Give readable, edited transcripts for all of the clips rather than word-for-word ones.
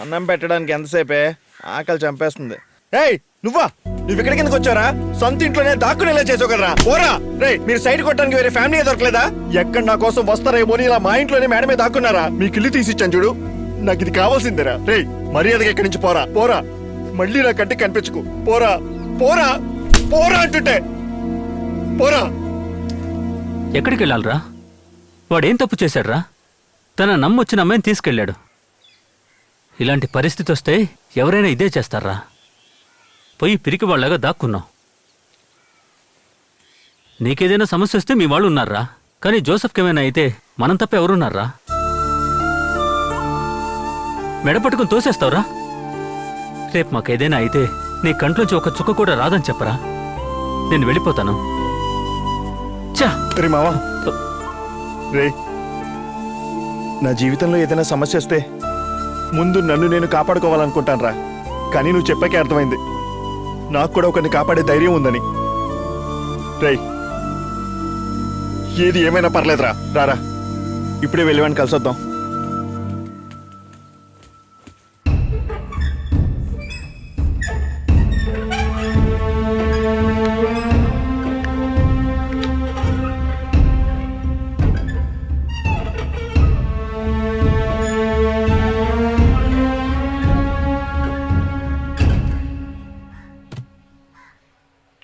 అన్నం పెట్టడానికి ఎంతసేపే? ఆకలి చంపేస్తుంది. ఏయ్ నువ్వు ఇక్కడికి ఎందుకు వచ్చారా? సొంత ఇంట్లోనే దాక్కునేలా చేసావు కదరా, పోరా. రే మీరు సైడ్ కొట్టడానికి వేరే ఫ్యామిలీ దొరకలేదా? ఎక్కడ నా కోసం వస్తారేమో ఇలా మా ఇంట్లోనే మేడమే దాక్కున్నారా? మీకు ఇల్లు తీసిచ్చాను చూడు, నాకు ఇది కావాల్సిందేరా. రే మర్యాదగా ఇక్కడి నుంచి పోరా, పోరా. మళ్ళీ నా కంటికి కనిపించుకు, పోరా పోరా పోరా అంటుంటే పోరా. ఎక్కడికి వెళ్ళాలరా? వాడేం తప్పు చేశాడ్రా? తన నమ్మొచ్చిన అమ్మాయిని తీసుకెళ్ళాడు. ఇలాంటి పరిస్థితి వస్తే ఎవరైనా ఇదే చేస్తారా? పోయి పిరికి వాళ్ళగా దాక్కున్నావు. నీకేదైనా సమస్య వస్తే మీ వాళ్ళు ఉన్నారా? కానీ జోసెఫ్కి ఏమైనా అయితే మనం తప్ప ఎవరున్నారా? మెడపట్టుకుని తోసేస్తావురా? రేపు మాకేదైనా అయితే నీ కంట్లోంచి ఒక చుక్క కూడా రాదని చెప్పరా? నేను వెళ్ళిపోతాను. చా రే మావా, రే నా జీవితంలో ఏదైనా సమస్య వస్తే ముందు నన్ను నేను కాపాడుకోవాలనుకుంటాను రా. కానీ నువ్వు చెప్పాకే అర్థమైంది నాకు కూడా ఒకరిని కాపాడే ధైర్యం ఉందని. రే ఏది ఏమైనా పర్లేదురా, రారా ఇప్పుడే వెళ్ళివాడిని కలిసొద్దాం.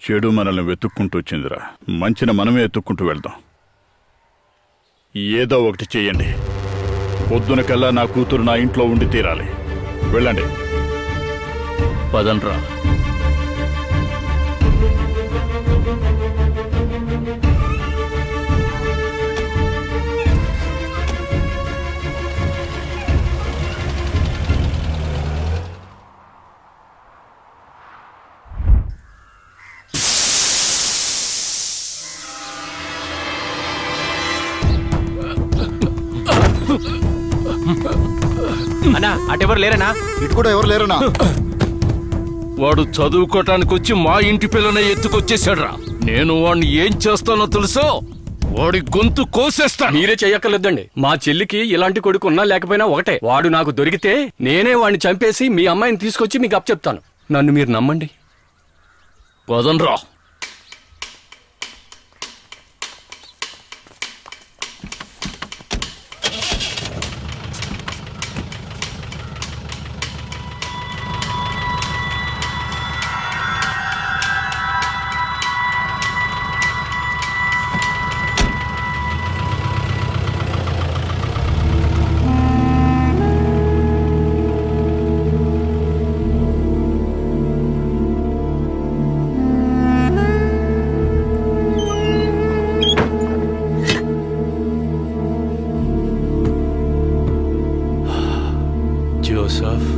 చెడు మనల్ని వెతుక్కుంటూ వచ్చిందిరా, మంచిని మనమే ఎత్తుక్కుంటూ వెళ్దాం. ఏదో ఒకటి చెయ్యండి. పొద్దునకల్లా నా కూతురు నా ఇంట్లో ఉండి తీరాలి. వెళ్ళండి. పదండ్రా. అన్నా అటెవరు లేరనా? ఇటు కూడా ఎవరు లేరనా? వాడు చదువుకోటానికి వచ్చి మా ఇంటి పిల్లనే ఎత్తుకొచ్చేసాడ్రా. నేను వాడిని ఏం చేస్తానో తెలుసో, వాడి గొంతు కోసేస్తా. మీరే చెయ్యక్కర్లేదండి. మా చెల్లికి ఇలాంటి కొడుకు ఉన్నా లేకపోయినా ఒకటే. వాడు నాకు దొరికితే నేనే వాడిని చంపేసి మీ అమ్మాయిని తీసుకొచ్చి మీకు అప్పచెప్తాను. నన్ను మీరు నమ్మండి. పదండ్రా. జోసెఫ్